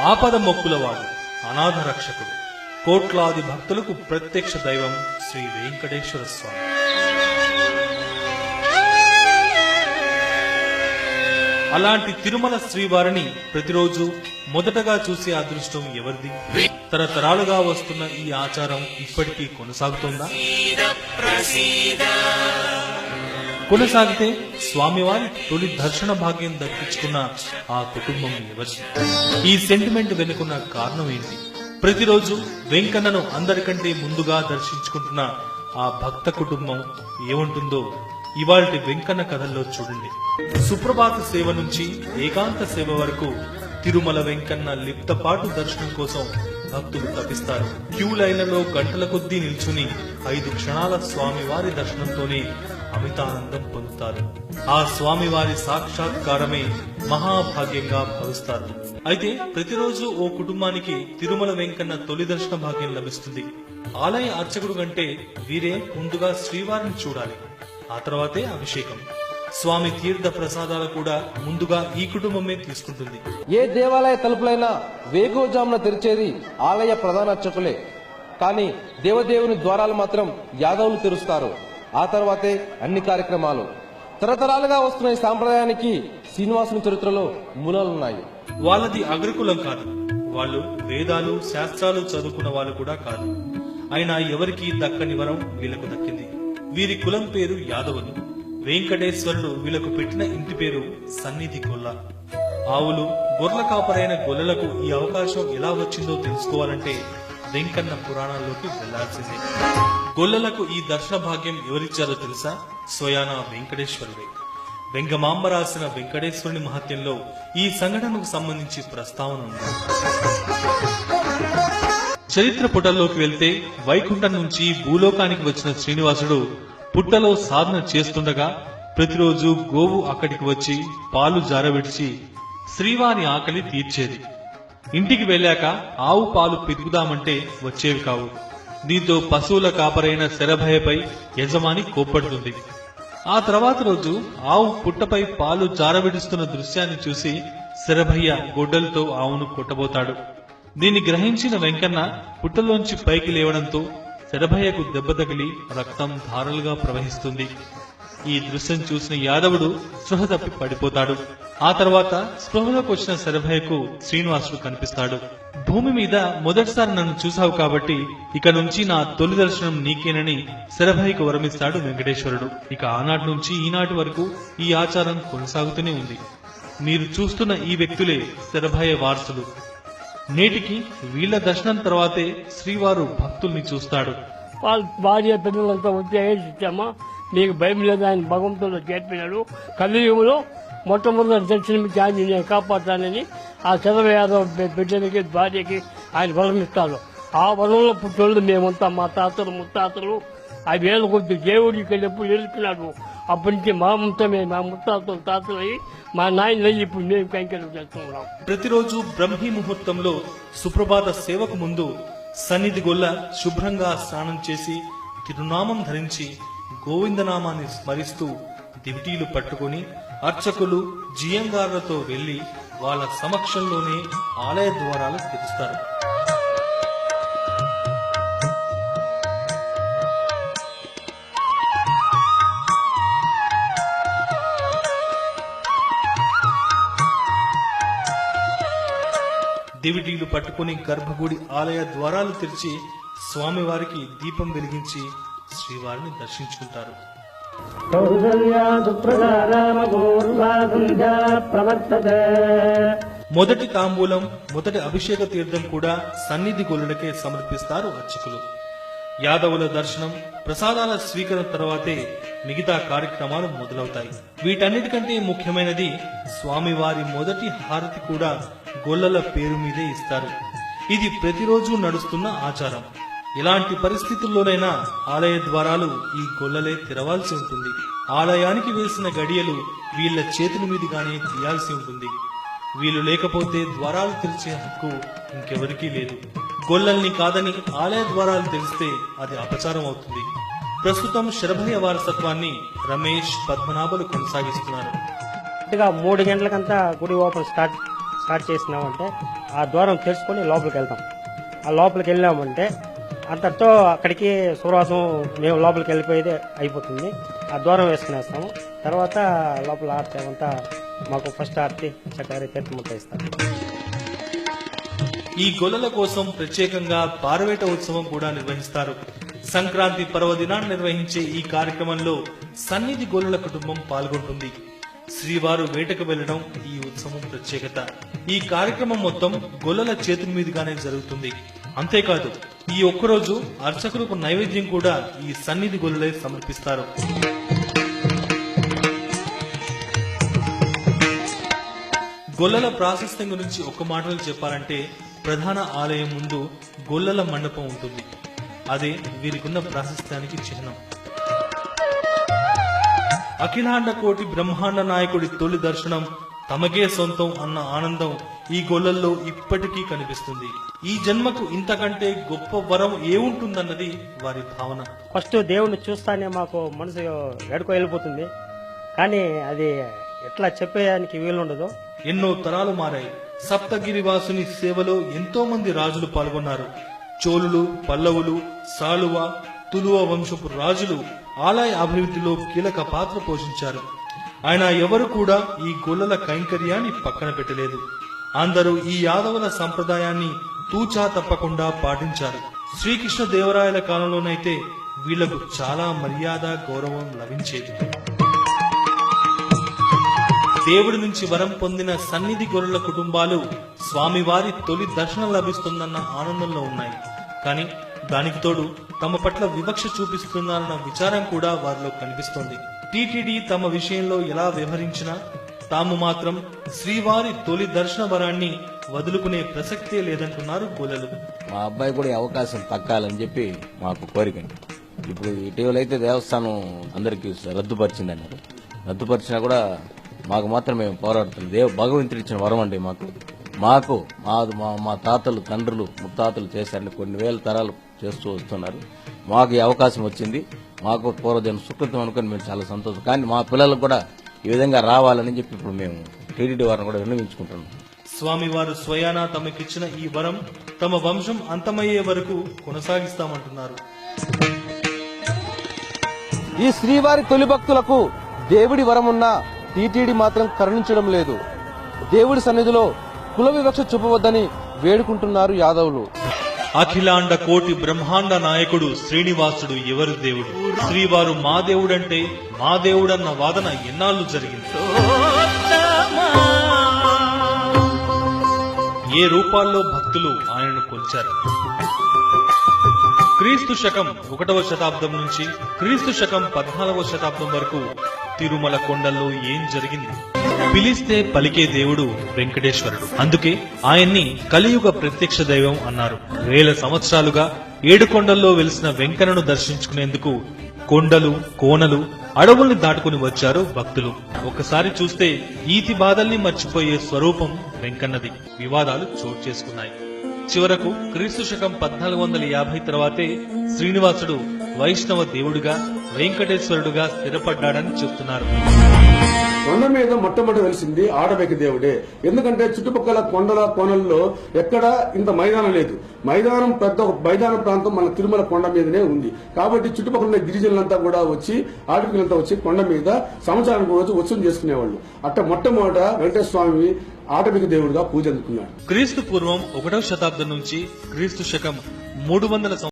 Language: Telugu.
ఆపద మొక్కులవాడు, అనాథ రక్షకుడు, కోట్లాది భక్తులకు ప్రత్యక్ష దైవం శ్రీ వెంకటేశ్వర స్వామి. అలాంటి తిరుమల శ్రీవారిని ప్రతిరోజు మొదటగా చూసే అదృష్టం ఎవరిది? తరతరాలుగా వస్తున్న ఈ ఆచారం ఇప్పటికీ కొనసాగుతోందా? కొనసాగితే స్వామివారి తొలి దర్శన భాగ్యం దక్కించుకున్న ఆ కుటుంబం ఎవరి? ఈ సెంటిమెంట్ వెనుకున్న కారణం ఏంటి? ప్రతిరోజు వెంకన్నను అందరికంటే ముందుగా దర్శించుకుంటున్న ఆ భక్త కుటుంబం ఏముంటుందో ఇవాల్టి వెంకన్న కథల్లో చూడండి. సుప్రభాత సేవ నుంచి ఏకాంత సేవ వరకు తిరుమల వెంకన్న లిప్తపాటు దర్శనం కోసం భక్తులు తపిస్తారు. క్యూ లైన్లలో గంటల కొద్దీ నిల్చుని 5 క్షణాల స్వామివారి దర్శనంతోనే అమితానందం పొందుతారు. ఆ స్వామివారి సాక్షాత్కారమే మహాభాగ్యంగా భావిస్తారు. అయితే ప్రతిరోజు ఓ కుటుంబానికి తిరుమల వెంకన్న తొలి దర్శన భాగ్యం లభిస్తుంది. ఆలయ అర్చకుడు కంటే వీరే ముందుగా శ్రీవారిని చూడాలి, ఆ తర్వాతే అభిషేకం. స్వామి తీర్థ ప్రసాదాలు కూడా ముందుగా ఈ కుటుంబమే తీసుకుంటుంది. ఏ దేవాలయ తలుపులైనా వేకువజామున తెరిచేది ఆలయ ప్రధాన అర్చకులే. కానీ దేవదేవుని ద్వారాలు మాత్రం యాదవులు తెరుస్తారు. ఆ తర్వాతే అన్ని కార్యక్రమాలు. తరతరాలుగా వస్తున్న ఈ సాంప్రదాయానికి శ్రీనివాసుని చరిత్రలో మూలాలున్నాయి. వాళ్ళది అగ్రకులం కాదు, వాళ్ళు వేదాలు శాస్త్రాలు చదువుకున్న వాళ్ళు కూడా కాదు. అయినా ఎవరికి దక్కని వరం వీళ్లకు దక్కింది. వీరి కులం పేరు యాదవులు. వెంకటేశ్వరుడు వీళ్లకు పెట్టిన ఇంటి పేరు సన్నిధి గొల్ల. ఆవులు గొర్రెల కాపరైన గొల్లలకు ఈ అవకాశం ఎలా వచ్చిందో తెలుసుకోవాలంటే వెంకన్న పురాణాల్లోకి వెళ్లాల్సిందే. గొల్లలకు ఈ దర్శన భాగ్యం ఎవరిచ్చారో తెలుసా? స్వయానా వెంకటేశ్వరుడే. వెంగమాంబ రాసిన వెంకటేశ్వరుని మహత్యంలో ఈ సంఘటనకు సంబంధించి ప్రస్తావన ఉంది. చరిత్ర పుటల్లోకి వెళ్తే వైకుంఠం నుంచి భూలోకానికి వచ్చిన శ్రీనివాసుడు పుట్టలో సాధన చేస్తుండగా ప్రతిరోజు గోవు అక్కడికి వచ్చి పాలు జారబెడిచి శ్రీవారి ఆకలి తీర్చేది. ఇంటికి వెళ్ళాక ఆవు పాలు పితుకుదామంటే వచ్చేవి కావు. దీంతో పశువుల కాపరైన శరభయ్యపై యజమాని కోప్పడుతుంది. ఆ తర్వాత రోజు ఆవు పుట్టపై పాలు జారబెడుస్తున్న దృశ్యాన్ని చూసి శరభయ్య గొడ్డలతో ఆవును కొట్టబోతాడు. దీన్ని గ్రహించిన వెంకన్న పుట్టలోంచి పైకి లేవడంతో శరభయ్యకు దెబ్బ తగిలి రక్తం ధారలుగా ప్రవహిస్తుంది. ఈ దృశ్యం చూసిన యాదవుడు స్పృహ తప్పి పడిపోతాడు. ఆ తర్వాత స్పృహలోకి వచ్చిన శరభయ్యకు శ్రీనివాసుడు కనిపిస్తాడు. భూమి మీద మొదటిసారి నన్ను చూశావు కాబట్టి ఇక నుంచి నా తొలి దర్శనం నీకేనని శరభయ్యకు వరమిస్తాడు వెంకటేశ్వరుడు. ఇక ఆనాటి నుంచి ఈనాటి వరకు ఈ ఆచారం కొనసాగుతూనే ఉంది. మీరు చూస్తున్న ఈ వ్యక్తులే శరభయ్య వారసులు. నేటికి వీళ్ల దర్శనం తర్వాతే శ్రీవారు భక్తుల్ని చూస్తాడు. వాళ్ళ భార్య పిల్లలంతా వచ్చి ఇచ్చామా, మీకు భయం లేదు, ఆయన భగవంతుడు చేర్పినాడు. కలియుగంలో మొట్టమొదటి దర్శనమిచ్చి ఆయన కాపాడతానని ఆ చంద్ర యాదవ్ బిడ్డలకి భార్యకి ఆయన వరం ఇస్తారు. ఆ వరంలో పుట్టోళ్ళు మేమంతా, మా తాతలు ముత్తాతలు ఆ వేల కొద్ది దేవుడికి వెళ్ళినప్పుడు వెళ్ళిపోయినాడు. అప్పటి నుంచి మా ముత్తాతలు తాతలు అయ్యి మా నాయన ఇప్పుడు మేము కైంకర్యం చేస్తున్నాం. ప్రతిరోజు బ్రహ్మీ ముహూర్తంలో సుప్రభాత సేవకు ముందు సన్నిధి గొల్ల శుభ్రంగా స్నానం చేసి తిరునామం ధరించి గోవిందనామాన్ని స్మరిస్తూ దివిటీలు పట్టుకుని అర్చకులు జియంగారులతో వెళ్లి వాళ్ళ సమక్షంలోనే ఆలయ ద్వారాలు తెరుస్తారు. దివిటీలు పట్టుకుని గర్భగుడి ఆలయ ద్వారాలు తెరిచి స్వామివారికి దీపం వెలిగించి శ్రీవారిని దర్శించుకుంటారు. మొదటి తాంబూలం, మొదటి అభిషేక తీర్థం కూడా సన్నిధి గొల్లులకే సమర్పిస్తారు అర్చకులు. యాదవుల దర్శనం, ప్రసాదాల స్వీకరణ తర్వాతే మిగతా కార్యక్రమాలు మొదలవుతాయి. వీటన్నిటికంటే ముఖ్యమైనది స్వామివారి మొదటి హారతి కూడా గొల్లల పేరు మీదే ఇస్తారు. ఇది ప్రతిరోజు నడుస్తున్న ఆచారం. ఎలాంటి పరిస్థితుల్లోనైనా ఆలయ ద్వారాలు ఈ గొల్లలే తెరవాల్సి ఉంటుంది. ఆలయానికి వేసిన గడియలు వీళ్ల చేతుల మీదుగానే తీయాల్సి ఉంటుంది. వీళ్ళు లేకపోతే ద్వారాలు తెరిచే హక్కు ఇంకెవరికీ లేదు. గొల్లల్ని కాదని ఆలయ ద్వారాలు తెరిస్తే అది అపచారం అవుతుంది. ప్రస్తుతం శరభయ్య వారసత్వాన్ని రమేష్, పద్మనాభులు కొనసాగిస్తున్నారు. 3 గంటలకంతా గుడి ఓపెన్ స్టార్ట్ స్టార్ట్ చేసినామంటే ఆ ద్వారం తెరుచుకొని లోపలికి వెళ్తాం. ఆ లోపలికి వెళ్ళినామంటే అంతటితో అక్కడికి సూర్వాసం మేము లోపలికి వెళ్ళిపోయేది అయిపోతుంది. ఆ ద్వారం వేసుకునేస్తాము. తర్వాత లోపల ఆర్తి అంతా మాకు ఫస్ట్ ఆర్తి చక్కెర తీర్థముట్ట ఇస్తారు. ఈ గొల్లల కోసం ప్రత్యేకంగా పారవేట ఉత్సవం కూడా నిర్వహిస్తారు. సంక్రాంతి పర్వదినాన్ని నిర్వహించే ఈ కార్యక్రమంలో సన్నిధి గొల్లల కుటుంబం పాల్గొంటుంది. శ్రీవారు వేటకు వెళ్లడం ఈ ఉత్సవం ప్రత్యేకత. ఈ కార్యక్రమం మొత్తం గొల్లల చేతుల మీదుగానే జరుగుతుంది. అంతేకాదు ఈ ఒక్కరోజు అర్చకులకు నైవేద్యం కూడా ఈ సన్నిధి గొల్లలే సమర్పిస్తారు. గొల్లల ప్రాశస్త్యం గురించి ఒక్క మాటలు చెప్పాలంటే ప్రధాన ఆలయం ముందు గొల్లల మండపం ఉంటుంది. అదే వీరికున్న ప్రాశస్త్యానికి చిహ్నం. అఖిలాండ కోటి బ్రహ్మాండ నాయకుడి తొలి దర్శనం తమకే సొంతం అన్న ఆనందం ఈ గొల్లల్లో ఇప్పటికీ కనిపిస్తుంది. ఈ జన్మకు ఇంతకంటే గొప్ప వరం ఏముంటుందన్నది వారి భావన. ఫస్ట్ దేవుణ్ణి చూస్తానే మాకు మనసు ఎడుకో వెళ్ళిపోతుంది. కానీ అది ఎట్లా చెప్పేదానికి వీలుండదు. ఎన్నో తరాలు మారాయి. సప్తగిరివాసుని సేవలో ఎంతో మంది రాజులు పాల్గొన్నారు. చోళులు, పల్లవులు, సాళువ, తులువ వంశపు రాజులు ఆలయ అభివృద్ధిలో కీలక పాత్ర పోషించారు. ఆయన ఎవరు కూడా ఈ గొల్లల కైంకర్యాన్ని పక్కన పెట్టలేదు. అందరూ ఈ యాదవుల సంప్రదాయాన్ని తూచా తప్పకుండా పాటించారు. శ్రీకృష్ణ దేవరాయల కాలంలోనైతే వీళ్లకు చాలా మర్యాద, గౌరవం లభించేది. దేవుడి నుంచి వరం పొందిన సన్నిధి గొల్లల కుటుంబాలు స్వామివారి తొలి దర్శనం లభిస్తుందన్న ఆనందంలో ఉన్నాయి. కానీ దానికి తోడు తమ పట్ల వివక్ష చూపిస్తున్నారన్న విచారం కూడా వారిలో కనిపిస్తోంది. టీటీడీ తమ విషయంలో ఎలా వ్యవహరించినా తాము మాత్రం శ్రీవారి తొలి దర్శన వరాన్ని వదులుకునే ప్రసక్తే లేదంటున్నారు గొల్లలు. మా అబ్బాయి కూడా ఈ అవకాశం దక్కాలని చెప్పి మాకు కోరిక. ఇప్పుడు ఇటీవల అయితే దేవస్థానం అందరికీ రద్దుపరిచిందన్నారు. రద్దుపరిచినా కూడా మాకు మాత్రం మేము పోరాడుతున్నాం. భగవంతుడు ఇచ్చిన వరం అండి మాకు మా తాతలు, తండ్రులు, ముత్తాతలు చేశారని కొన్ని వేల తరాలు చేస్తూ వస్తున్నారు. మాకు ఈ అవకాశం వచ్చింది. మాకు పూర్వజన్మ సుకృతం అనుకుని మేము చాలా సంతోషం. కానీ మా పిల్లలకు కూడా ఈ విధంగా రావాలని చెప్పి ఇప్పుడు మేము టీటీడీ వారిని కూడా విన్నవించుకుంటున్నాం. స్వామివారు స్వయానా తమకిచ్చిన ఈ వరం తమ వంశం అంతమయ్యే వరకు కొనసాగిస్తామంటున్నారు. ఈ శ్రీవారి తొలి భక్తులకు దేవుడి వరమున్నా టీటీడీ మాత్రం కరుణించడం లేదు. దేవుడి సన్నిధిలో కుల వివక్ష చూపవద్దని వేడుకుంటున్నారు యాదవులు. అఖిలాండ కోటి బ్రహ్మాండ నాయకుడు శ్రీనివాసుడు ఎవరు దేవుడు? శ్రీవారు మా దేవుడంటే మా దేవుడన్న వాదన ఎన్నాళ్లు జరిగింది. ఏ రూపాల్లో భక్తులు ఆయనను కొలిచారు. క్రీస్తు శకం 1వ శతాబ్దం నుంచి క్రీస్తు శకం 14వ శతాబ్దం వరకు తిరుమల కొండల్లో ఏం జరిగింది? పిలిస్తే పలికే దేవుడు వెంకటేశ్వరుడు. అందుకే ఆయన్ని కలియుగ ప్రత్యక్ష దైవం అన్నారు. వేల సంవత్సరాలుగా 7 కొండల్లో వెలిసిన వెంకన్నను దర్శించుకునేందుకు కొండలు, కోనలు, అడవుల్ని దాటుకుని వచ్చారు భక్తులు. ఒకసారి చూస్తే ఈతి బాధల్ని మర్చిపోయే స్వరూపం వెంకన్నది. వివాదాలు చోటు చేసుకున్నాయి. చివరకు క్రీస్తు శకం 1450 తర్వాతే శ్రీనివాసుడు వైష్ణవ దేవుడిగా, వెంకటేశ్వరుడుగా స్థిరపడ్డాడని చెప్తున్నారు. కొండ మీద మొట్టమొదటి వెలిసింది ఆడబెకి దేవుడే. ఎందుకంటే చుట్టుపక్కల కొండల కోనల్లో ఎక్కడ ఇంత మైదానం లేదు. మైదానం పెద్ద మైదాన ప్రాంతం మన తిరుమల కొండ మీదనే ఉంది. కాబట్టి చుట్టుపక్కల ఉన్న గిరిజనులంతా కూడా వచ్చి, ఆడపిల్లలంతా వచ్చి కొండ మీద సంవత్సరానికి రోజు ఉత్సవం చేసుకునేవాళ్ళు. అట్ట మొట్టమొదట వెంకటేశ్వర స్వామి ఆటవిక దేవుడిగా పూజ అందుకున్నాడు. క్రీస్తు పూర్వం 1వ శతాబ్దం నుంచి క్రీస్తు శకం 300